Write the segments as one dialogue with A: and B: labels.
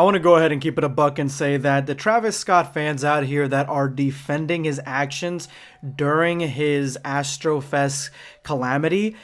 A: I want to go ahead and keep it a buck and say that the Travis Scott fans out here that are defending his actions during his Astrofest calamity,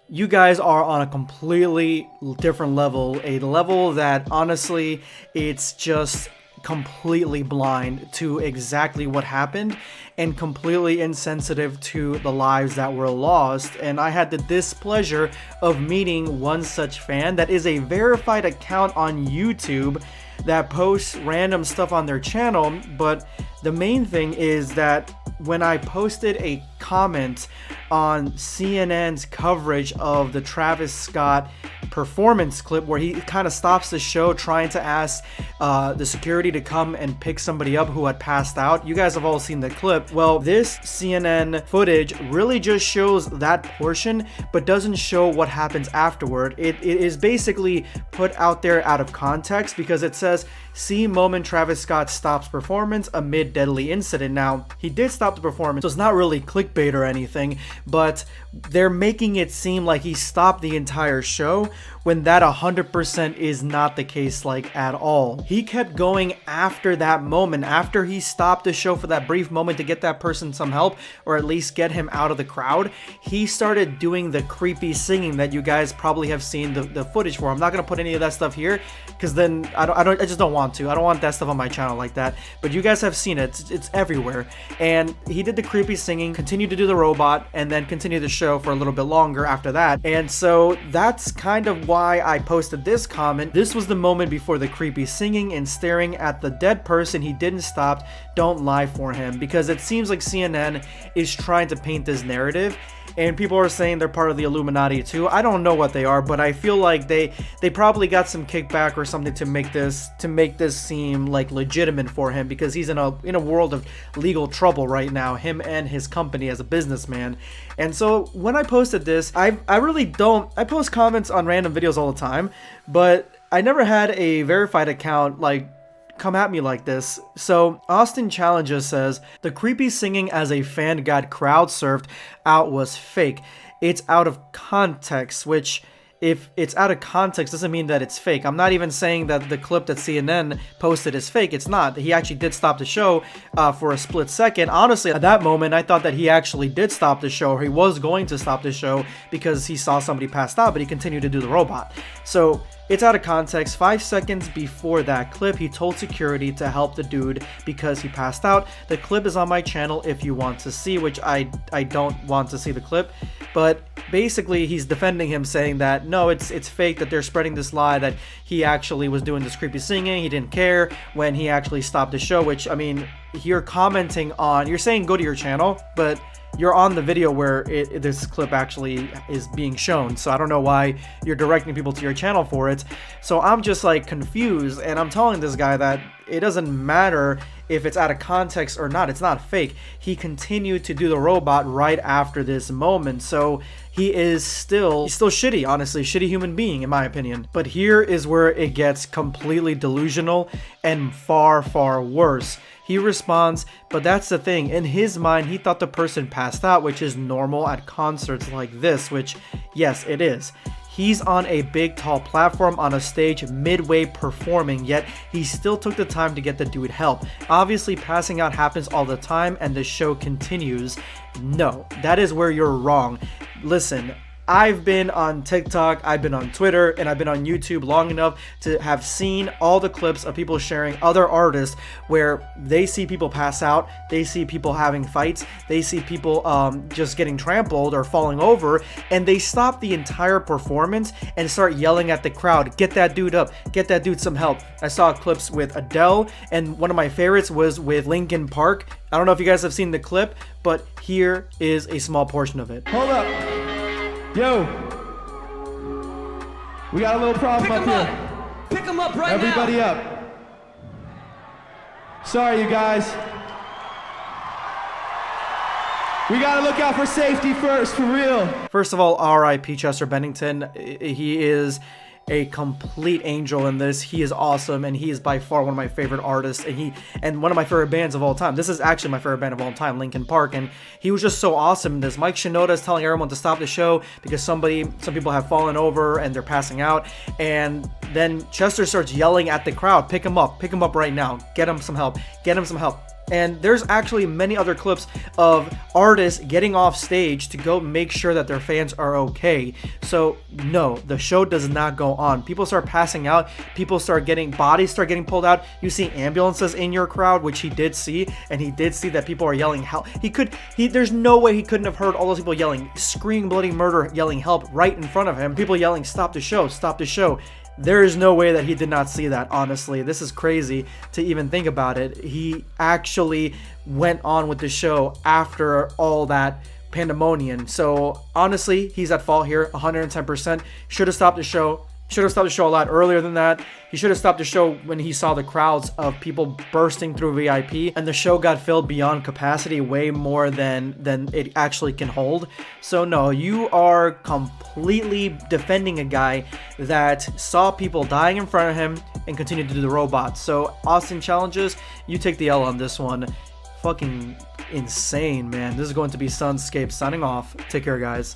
A: you guys are on a completely different level, a level that honestly, it's just completely blind to exactly what happened and completely insensitive to the lives that were lost. And I had the displeasure of meeting one such fan that is a verified account on YouTube that posts random stuff on their channel. But the main thing is that when I posted a comment on CNN's coverage of the Travis Scott performance clip where he kind of stops the show trying to ask the security to come and pick somebody up who had passed out. You guys have all seen the clip. Well, this CNN footage really just shows that portion but doesn't show what happens afterward. It is basically put out there out of context because it says, "See moment Travis Scott stops performance amid deadly incident." Now, he did stop the performance, so it's not really clickbait or anything, but they're making it seem like he stopped the entire show when that 100% is not the case, like, at all. He kept going after that moment, after he stopped the show for that brief moment to get that person some help or at least get him out of the crowd. He started doing the creepy singing that you guys probably have seen the footage for. I'm not gonna put any of that stuff here because then I just don't want to. I don't want that stuff on my channel like that. But you guys have seen it. It's everywhere. And he did the creepy singing, continued to do the robot, and then continued the show for a little bit longer after that. And so that's kind of why I posted this comment. This was the moment before the creepy singing and staring at the dead person. He didn't stop. Don't lie for him, because it seems like CNN is trying to paint this narrative, and people are saying they're part of the Illuminati too. I don't know what they are, but I feel like they probably got some kickback or something to make this seem like legitimate for him, because he's in a world of legal trouble right now, him and his company as a businessman. And so when I posted this, I post comments on random videos all the time, but I never had a verified account like come at me like this. So Austin Challenges says, "The creepy singing as a fan got crowd surfed out was fake. It's out of context," which, if it's out of context, doesn't mean that it's fake. I'm not even saying that the clip that CNN posted is fake. It's not. He actually did stop the show for a split second. Honestly, at that moment, I thought that he actually did stop the show, or he was going to stop the show because he saw somebody passed out, but he continued to do the robot. So it's out of context. 5 seconds before that clip, he told security to help the dude because he passed out. The clip is on my channel if you want to see, which I don't want to see the clip. But basically, he's defending him, saying that, no, it's fake, that they're spreading this lie that he actually was doing this creepy singing. He didn't care when he actually stopped the show, which, I mean, you're commenting on, you're saying go to your channel, but you're on the video where this clip actually is being shown. So I don't know why you're directing people to your channel for it. So I'm just like confused, and I'm telling this guy that it doesn't matter if it's out of context or not. It's not fake. He continued to do the robot right after this moment. So he's still shitty, honestly, shitty human being in my opinion. But here is where it gets completely delusional and far, far worse. He responds, but that's the thing, in his mind, he thought the person passed out, which is normal at concerts like this, which, yes, it is. He's on a big, tall platform on a stage midway performing, yet he still took the time to get the dude help. Obviously, passing out happens all the time, and the show continues. No, that is where you're wrong. Listen, I've been on TikTok, I've been on Twitter, and I've been on YouTube long enough to have seen all the clips of people sharing other artists where they see people pass out, they see people having fights, they see people just getting trampled or falling over, and they stop the entire performance and start yelling at the crowd, "Get that dude up, get that dude some help." I saw clips with Adele, and one of my favorites was with Linkin Park. I don't know if you guys have seen the clip, but here is a small portion of it.
B: Hold up. Yo, we got a little problem up here.
C: Pick him up right now.
B: Everybody up. Sorry, you guys. We gotta look out for safety first, for real.
A: First of all, R.I.P. Chester Bennington. He is a complete angel in this. He is awesome, and he is by far one of my favorite artists, and one of my favorite bands of all time. This is actually my favorite band of all time, Linkin Park, and he was just so awesome in this. Mike Shinoda is telling everyone to stop the show because some people have fallen over and they're passing out, and then Chester starts yelling at the crowd, pick him up right now, get him some help. And there's actually many other clips of artists getting off stage to go make sure that their fans are okay. So no, the show does not go on. People start passing out. Bodies start getting pulled out. You see ambulances in your crowd, which he did see, and he did see that people are yelling help. There's no way he couldn't have heard all those people yelling, screaming bloody murder, yelling help right in front of him. People yelling, stop the show, stop the show. There is no way that he did not see that, honestly. This is crazy to even think about it. He actually went on with the show after all that pandemonium. So, honestly, he's at fault here, 110%. Should have stopped the show. Should have stopped the show a lot earlier than that. He should have stopped the show when he saw the crowds of people bursting through VIP, and the show got filled beyond capacity way more than it actually can hold. So no, you are completely defending a guy that saw people dying in front of him and continued to do the robots. So Austin Challenges, you take the L on this one. Fucking insane, man. This is going to be Sunscape signing off. Take care, guys.